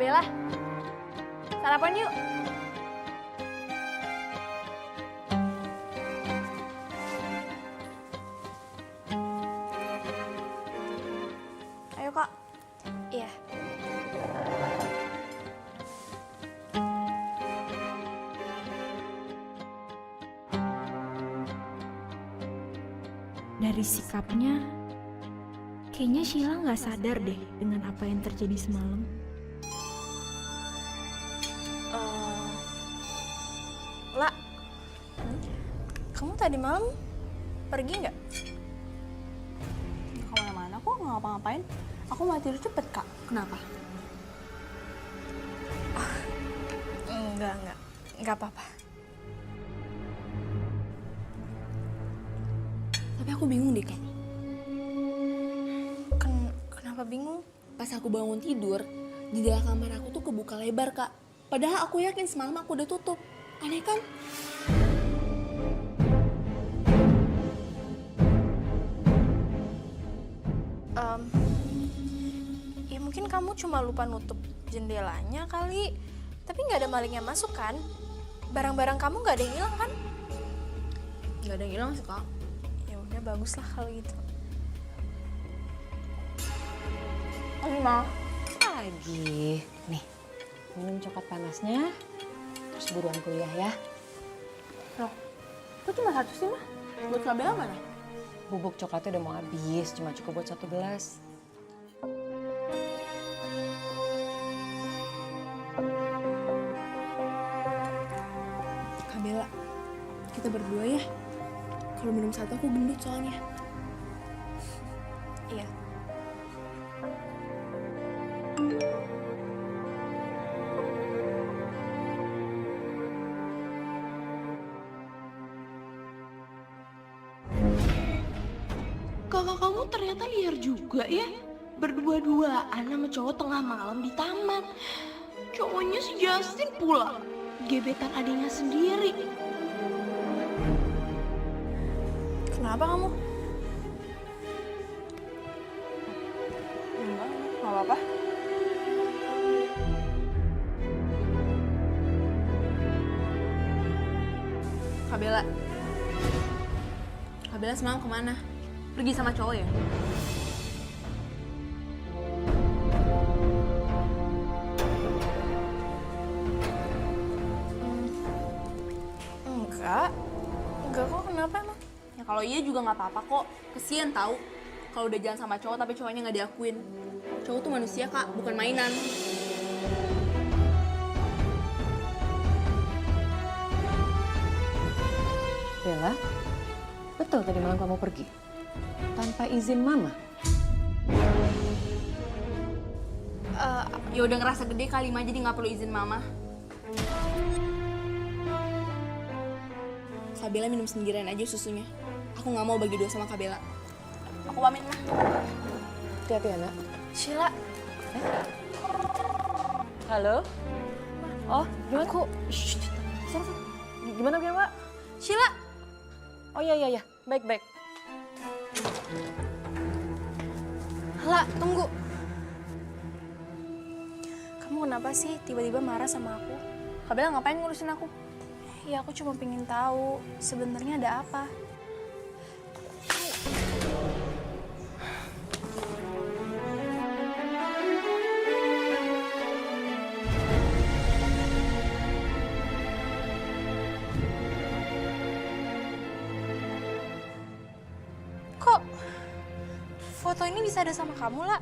Bella, sarapan yuk. Ayo Kak. Iya. Dari sikapnya, kayaknya Sheila nggak sadar deh dengan apa yang terjadi semalam. La, kamu tadi malam pergi nggak? Nggak kemana-mana kok, nggak ngapa-ngapain. Aku mau tidur cepet, Kak. Kenapa? Enggak apa-apa. Tapi aku bingung deh, Kak. Kenapa bingung? Pas aku bangun tidur, di dalam kamar aku tuh kebuka lebar, Kak. Padahal aku yakin semalam aku udah tutup. Aneh kan? Ya mungkin kamu cuma lupa nutup jendelanya kali. Tapi nggak ada maling yang masuk kan? Barang-barang kamu nggak ada yang hilang kan? Nggak ada yang hilang sih, Kak. Ya udah bagus lah kalau gitu. Mau? Lagi. Nih, minum coklat panasnya, terus buruan kuliah ya. Loh, kok cuma satu sih, Mah? Buat Kak Bella mana? Bubuk coklatnya udah mau habis, cuma cukup buat 1 gelas. Kak Bella, kita berdua ya. Kalau minum satu aku gendut soalnya. Iya. Kakak kamu ternyata liar juga ya. Berdua-duaan sama cowok tengah malam di taman. Cowoknya si Justin pula. Gebetan adiknya sendiri. Kenapa kamu? Enggak apa-apa. Kak Bella. Kak Bella semalam kemana? Pergi sama cowok ya? Enggak kok, kenapa emang? Ya kalau iya juga nggak apa-apa kok. Kesian tahu kalau udah jalan sama cowok tapi cowoknya nggak diakuin. Cowok tuh manusia, Kak, bukan mainan. Bella, betul tadi malam kamu pergi? Tanpa izin mama? Ya udah ngerasa gede kali mah jadi nggak perlu izin mama. Kak Bella minum sendirian aja susunya. Aku nggak mau bagi dua sama Kak Bella. Aku pamit mah. Hati-hati ya, nak. Sheila, Halo? Oh, gimana? Aku... Shh, sana. Gimana, Pak? Sheila, Oh iya, baik-baik. La, tunggu. Kamu kenapa sih tiba-tiba marah sama aku? Kak Bella ngapain ngurusin aku? Ya aku cuma pengen tahu sebenarnya ada apa. Kok foto ini bisa ada sama kamu, La?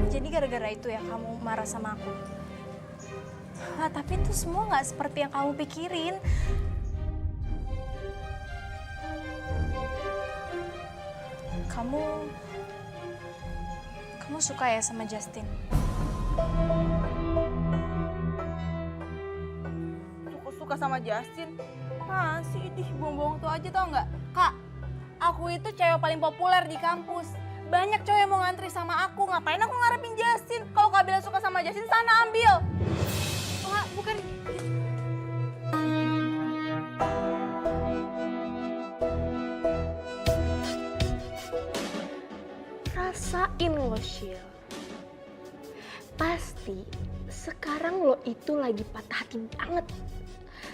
Jadi gara-gara itu ya kamu marah sama aku? Lah, tapi itu semua nggak seperti yang kamu pikirin. Kamu suka ya sama Justin? Suka sama Justin? Masih idih, bohong-bohong tuh aja tau nggak? Kak, aku itu cewek paling populer di kampus. Banyak cowok yang mau ngantri sama aku. Ngapain aku ngarepin Justin? Kalau Kak Bella suka sama Justin, sana ambil. Wah, bukan. Pasti sekarang lo itu lagi patah hati banget.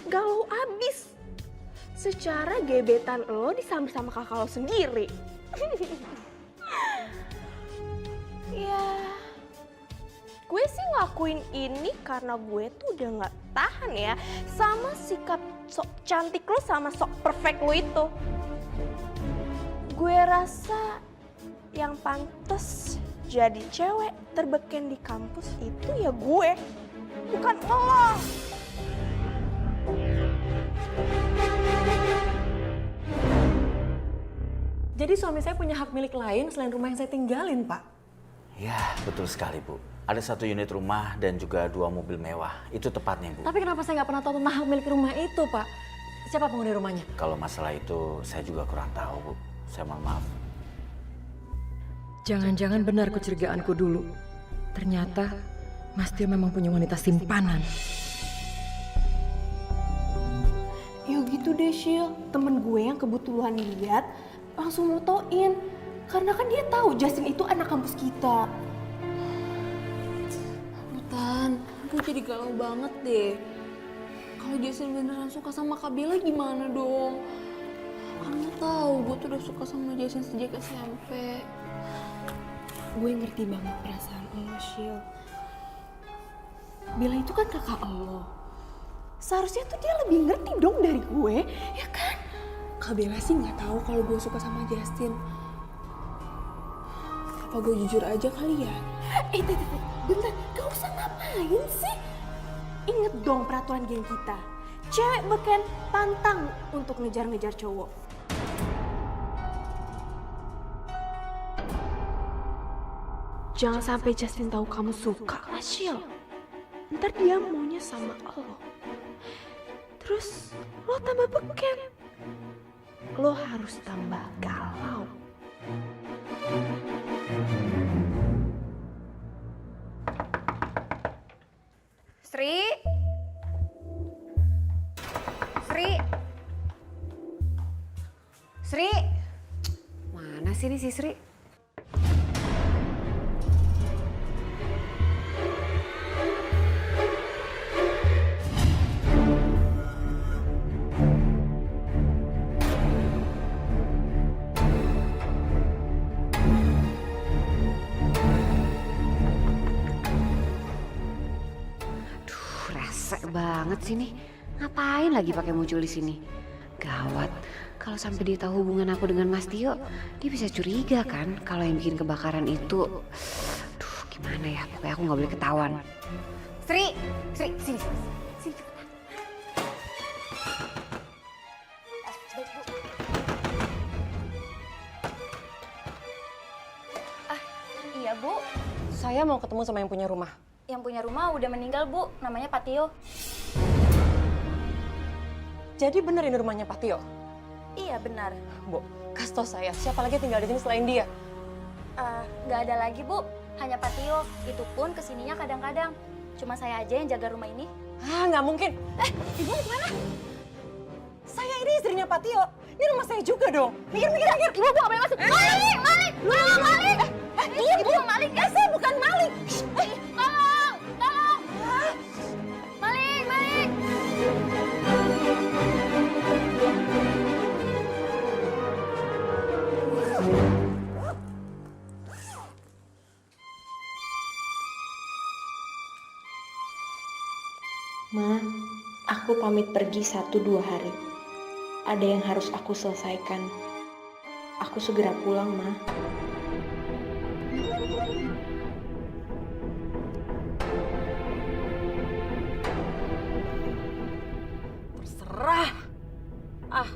Galau abis. Secara gebetan lo disambut sama kakak lo sendiri. Ya, gue sih ngelakuin ini karena gue tuh udah gak tahan ya sama sikap sok cantik lo sama sok perfect lo itu. Gue rasa yang pantas jadi cewek terbeken di kampus itu ya gue, bukan lo. Jadi suami saya punya hak milik lain selain rumah yang saya tinggalin, Pak? Ya, betul sekali, Bu. Ada 1 unit rumah dan juga 2 mobil mewah. Itu tepatnya, Bu. Tapi kenapa saya nggak pernah tahu tentang hak milik rumah itu, Pak? Siapa penghuni rumahnya? Kalau masalah itu saya juga kurang tahu, Bu. Saya mohon maaf. Jangan-jangan benar kecurigaanku dulu. Ternyata Mas Tio memang punya wanita simpanan. Ya gitu deh Syil, temen gue yang kebetulan lihat langsung motoin. Karena kan dia tahu Justin itu anak kampus kita. Tan, gue jadi galau banget deh. Kalau Justin beneran suka sama Kak Bella gimana dong? Kamu tahu gue tuh udah suka sama Justin sejak SMP. Gue ngerti banget perasaan lo, Syil. Bella itu kan kakak lo. Seharusnya tuh dia lebih ngerti dong dari gue, ya kan? Kak Bella sih nggak tahu kalau gue suka sama Justin. Apa gue jujur aja kali ya? Bentar, gak usah ngapain sih? Ingat dong peraturan geng kita. Cewek beken pantang untuk ngejar-ngejar cowok. Jangan sampai Justin tahu kamu suka, Syil. Ntar dia maunya sama lo. Terus lo tambah beken. Lo harus tambah galau. Sri? Sri? Sri? Mana sih ini si Sri? Banget sih nih. Ngapain lagi pakai muncul di sini? Gawat. Kalau sampai dia tahu hubungan aku dengan Mas Tio, dia bisa curiga kan kalau yang bikin kebakaran itu. Duh, gimana ya? Pokoknya aku nggak boleh ketahuan. Sri, sini, sini cepetan. Iya Bu, Saya mau ketemu sama yang punya rumah. yang punya rumah udah meninggal Bu, namanya Pak Tio. Jadi benar ini rumahnya Pak Tio? Iya benar. Bu, kasih tau saya, siapa lagi tinggal di sini selain dia? Nggak ada lagi Bu, hanya Pak Tio. Itu pun kesininya kadang-kadang. Cuma saya aja yang jaga rumah ini. Ah, nggak mungkin. Ibu mau kemana? Saya ini istrinya Pak Tio. Ini rumah saya juga dong. Mikir-mikir akhir. Ibu nggak boleh masuk. Maling! Maling! Tolong maling! Iya Bu, maling. Saya bukan maling. Tolong! Tolong! Maling! Maling! Ma, aku pamit pergi 1-2 hari. Ada yang harus aku selesaikan. Aku segera pulang, Ma. Terserah. Ah.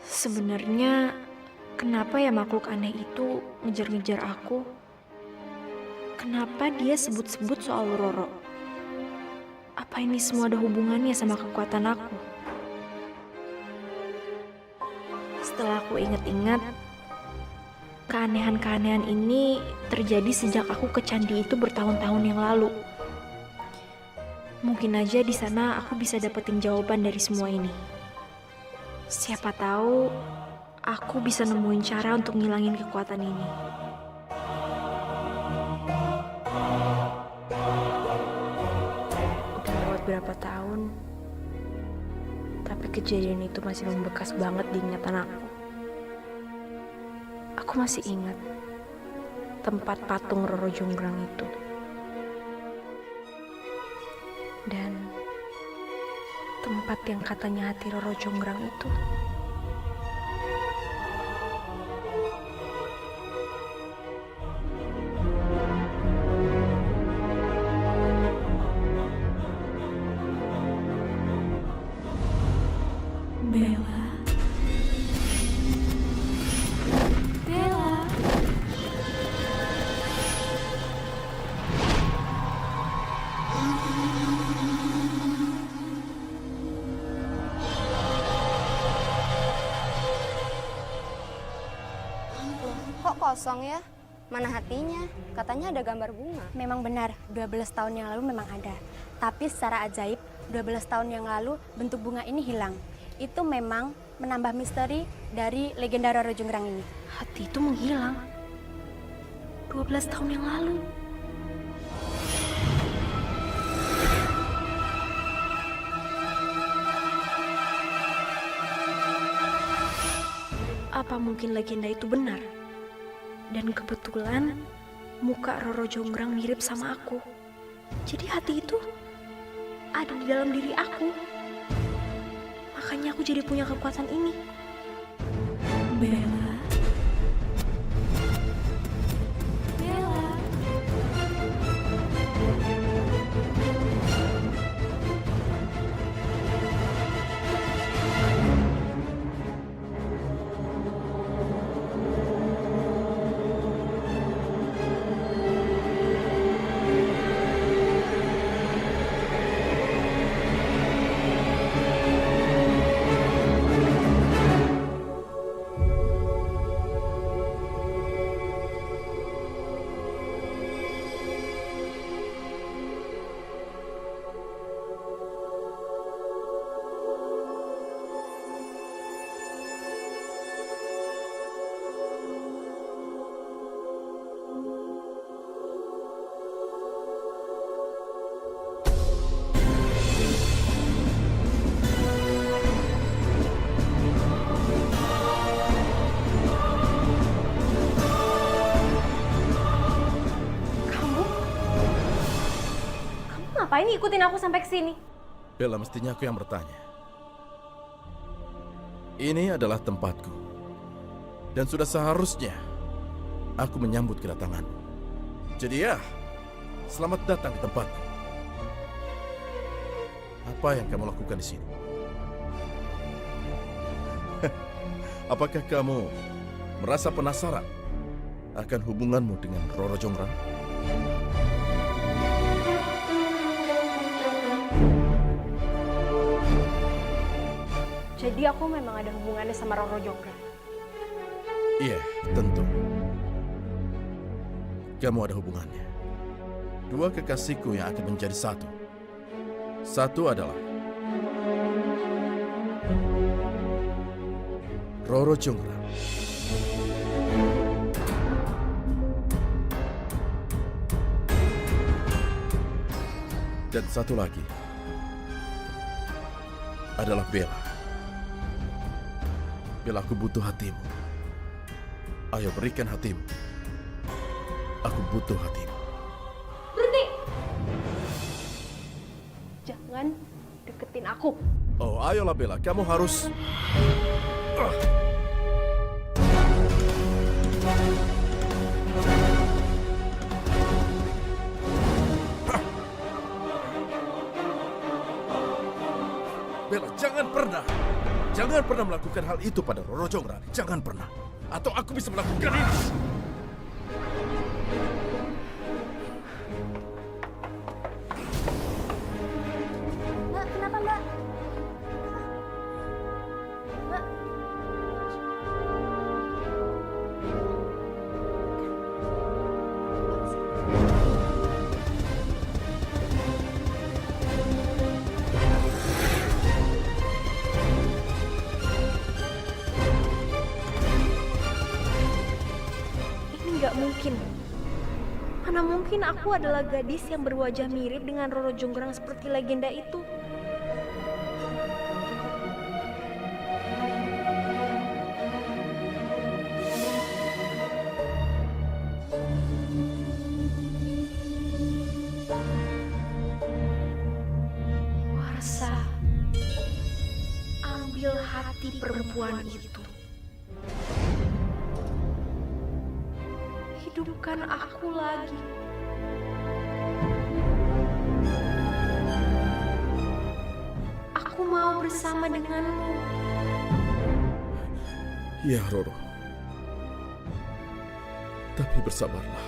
Sebenarnya kenapa ya makhluk aneh itu ngejar-ngejar aku? Kenapa dia sebut-sebut soal Roro? Apa ini semua ada hubungannya sama kekuatan aku? Setelah aku ingat-ingat, keanehan-keanehan ini terjadi sejak aku ke candi itu bertahun-tahun yang lalu. Mungkin aja di sana aku bisa dapetin jawaban dari semua ini. Siapa tahu aku bisa nemuin cara untuk ngilangin kekuatan ini. Udah lewat berapa tahun, tapi kejadian itu masih membekas banget di ingatan aku. Aku masih ingat tempat patung Roro Jonggrang itu. Dan tempat yang katanya hati Roro Jonggrang itu. Bella. Bella. Kok kosong ya? Mana hatinya? Katanya ada gambar bunga. Memang benar, 12 tahun yang lalu memang ada. Tapi secara ajaib, 12 tahun yang lalu bentuk bunga ini hilang. Itu memang menambah misteri dari legenda Roro Jonggrang ini. Hati itu menghilang 12 tahun yang lalu. Apa mungkin legenda itu benar? Dan kebetulan muka Roro Jonggrang mirip sama aku. Jadi hati itu ada di dalam diri aku. Makanya aku jadi punya kekuatan ini. Bella. Bella. Ngapain ikutin aku sampai ke sini? Bella, mestinya aku yang bertanya. Ini adalah tempatku. Dan sudah seharusnya aku menyambut kedatanganmu. Jadi ya, selamat datang di tempatku. Apa yang kamu lakukan di sini? Apakah kamu merasa penasaran akan hubunganmu dengan Roro Jonggrang? Jadi aku memang ada hubungannya sama Roro Jonggrang. Iya, tentu. Kamu ada hubungannya. Dua kekasihku yang akan menjadi satu. Satu adalah Roro Jonggrang. Dan satu lagi adalah Bella. Bella, aku butuh hatimu. Ayo berikan hatimu. Aku butuh hatimu. Berhenti! Jangan deketin aku. Oh, ayolah Bella, kamu harus... Bella, jangan pernah melakukan hal itu pada Roro Jonggrang. Jangan pernah. Atau aku bisa melakukan ini. Mbak, kenapa Mbak? Mbak. nggak mungkin. Mana mungkin aku adalah gadis yang berwajah mirip dengan Roro Jonggrang seperti legenda itu. Warsa, ambil hati perempuan itu. Hidupkan aku lagi. Aku mau bersama denganmu. Ya, Roro. Tapi bersabarlah.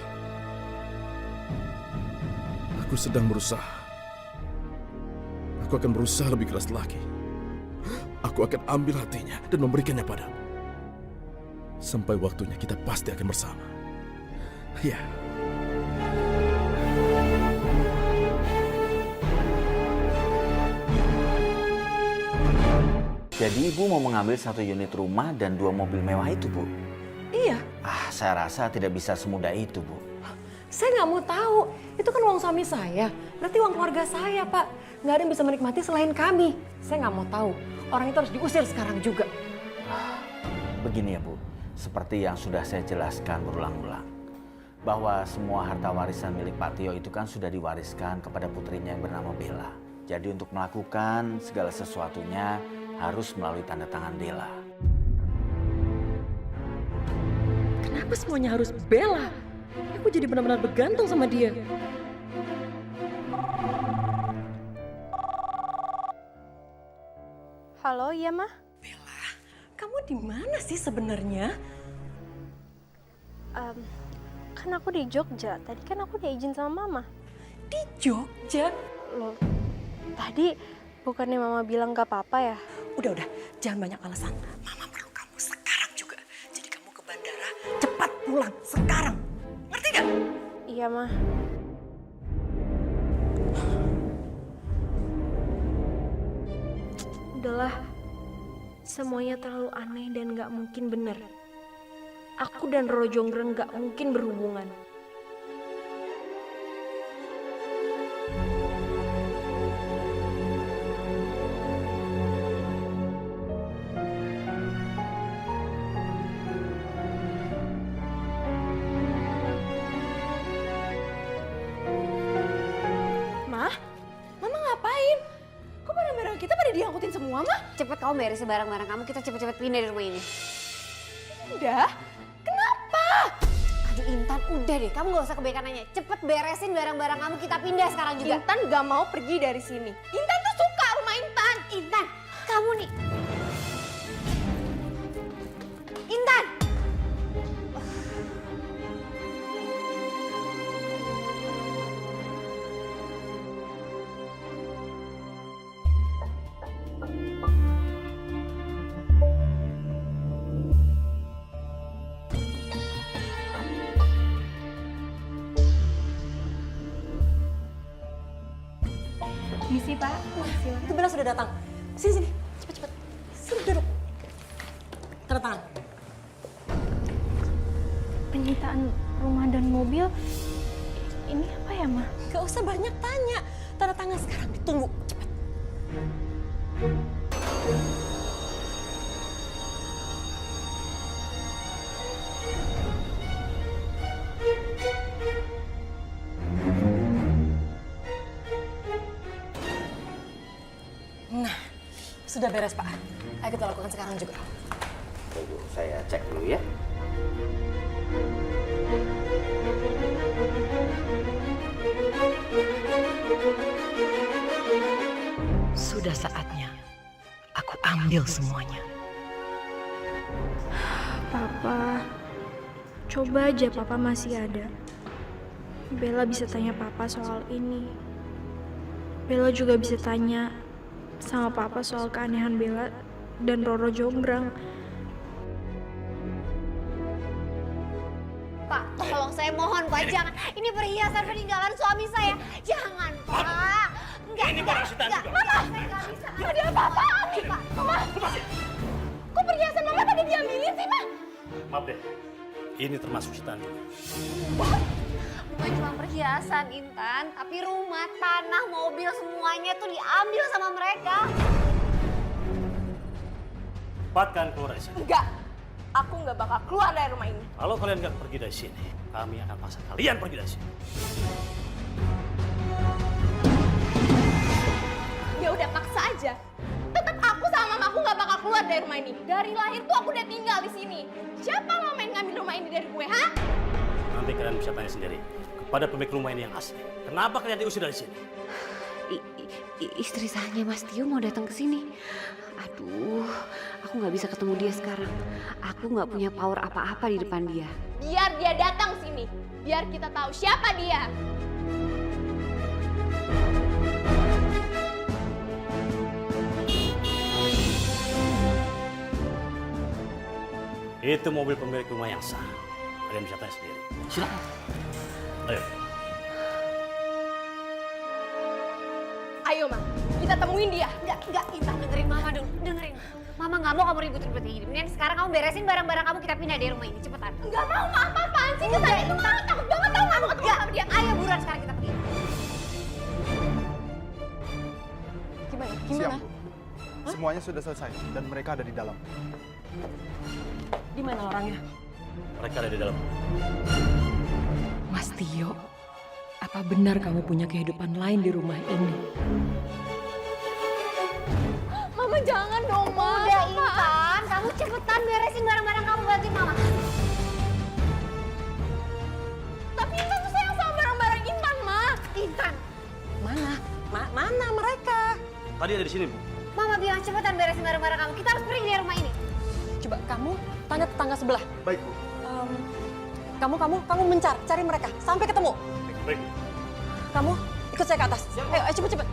Aku sedang berusaha. Aku akan berusaha lebih keras lagi. Aku akan ambil hatinya dan memberikannya padamu. Sampai waktunya kita pasti akan bersama. Ya. Jadi ibu mau mengambil 1 unit rumah dan 2 mobil mewah itu, Bu? Iya. Saya rasa tidak bisa semudah itu, Bu. Saya nggak mau tahu. Itu kan uang suami saya. Berarti uang keluarga saya, Pak. Nggak ada yang bisa menikmati selain kami. Saya nggak mau tahu. Orang itu harus diusir sekarang juga. Begini ya, Bu. Seperti yang sudah saya jelaskan berulang-ulang. Bahwa semua harta warisan milik Pak Tio itu kan sudah diwariskan kepada putrinya yang bernama Bella. Jadi untuk melakukan segala sesuatunya harus melalui tanda tangan Bella. Kenapa semuanya harus Bella? Aku jadi benar-benar bergantung sama dia. Halo, iya mah? Bella, kamu di mana sih sebenarnya? Kan aku di Jogja. Tadi kan aku udah izin sama mama. Di Jogja? Loh, tadi bukannya mama bilang gak apa-apa ya? Udah, jangan banyak alasan. Mama perlu kamu sekarang juga. Jadi kamu ke bandara, cepat pulang sekarang. Ngerti gak? Iya, mah. Udahlah, semuanya terlalu aneh dan gak mungkin benar. Aku dan Roro Jonggrang gak mungkin berhubungan. Mah? Mama ngapain? Kok barang-barang kita pada diangkutin semua, Mah? Cepet kamu beresin barang-barang kamu, kita cepet-cepet pindah dari rumah ini. Udah? Kenapa? Aduh Intan, udah deh, kamu gak usah kebanyakan nanya. Cepet beresin barang-barang kamu, kita pindah sekarang juga. Intan gak mau pergi dari sini. Intan tuh suka rumah Intan. Intan, kamu nih. Intan! Misi, Pak. Itu Bella sudah datang. Sini, cepet. Sini duduk. Tanda tangan. Penyitaan rumah dan mobil, ini apa ya, mah? Gak usah banyak tanya. Tanda tangan sekarang, ditunggu. Cepet. Nah, sudah beres, Pak. Ayo kita lakukan sekarang juga. Tunggu, saya cek dulu ya. Sudah saatnya aku ambil semuanya. Papa, coba aja Papa masih ada. Bella bisa tanya Papa soal ini. Bella juga bisa tanya sama Papa soal keanehan Bella dan Roro Jonggrang. Pak, tolong saya mohon Pak, jangan. Ini perhiasan peninggalan suami saya. Jangan, Pak. Enggak. Mama, saya nggak bisa. Ada apa-apaan nih, Pak? Mama, kok perhiasan Mama tadi diambilin sih, Ma? Maaf deh, Ini termasuk setan juga. Bukan cuma perhiasan, Intan, tapi rumah, tanah, mobil, semuanya tuh diambil sama mereka. Cepatkan keluar dari sini. Enggak, aku nggak bakal keluar dari rumah ini. Kalau kalian nggak pergi dari sini, kami akan paksa kalian pergi dari sini. Ya udah paksa aja. Tetap aku sama mamaku nggak bakal keluar dari rumah ini. Dari lahir tuh aku udah tinggal di sini. Siapa mau main ngambil rumah ini dari gue, ha? Nanti kalian bisa tanya sendiri kepada pemilik rumah ini yang asli. Kenapa kalian diusir dari sini? Istri sahnya Mas Tio mau datang ke sini. Aduh, aku nggak bisa ketemu dia sekarang. Aku nggak punya power apa-apa di depan dia. Biar dia datang sini. Biar kita tahu siapa dia. Itu mobil pemilik rumah yang sah. Kalian bisa tanya sendiri. Silakan. Ayo. Ayo, Ma. Kita temuin dia. Enggak, Intan, dengerin Mama dulu. Dengerin. Mama nggak mau kamu ribut-ribut kayak gini. Mendingan sekarang kamu beresin barang-barang kamu, kita pindah dari rumah ini. Cepetan. Nggak mau, Ma. Apa-apaan sih? Kesana itu Mama takut banget tau nggak mau ketemu sama dia. Ayo buruan sekarang kita pergi. Gimana? Semuanya sudah selesai dan mereka ada di dalam. Di mana orangnya? Mereka ada di dalam. Mas Tio, apa benar kamu punya kehidupan lain di rumah ini? Mama jangan dong, Ma. Udah, Intan. Kamu cepetan beresin barang-barang kamu, bantuin Mama. Tapi Intan tuh sayang sama barang-barang Intan, Ma. Intan. Mana mereka? Tadi ada di sini, Bu. Mama bilang cepetan beresin barang-barang kamu. Kita harus pergi dari rumah ini. Coba kamu tanya tetangga sebelah. Baik, Bu. Kamu cari mereka sampai ketemu. Baik. Kamu ikut saya ke atas. Ayo cepet.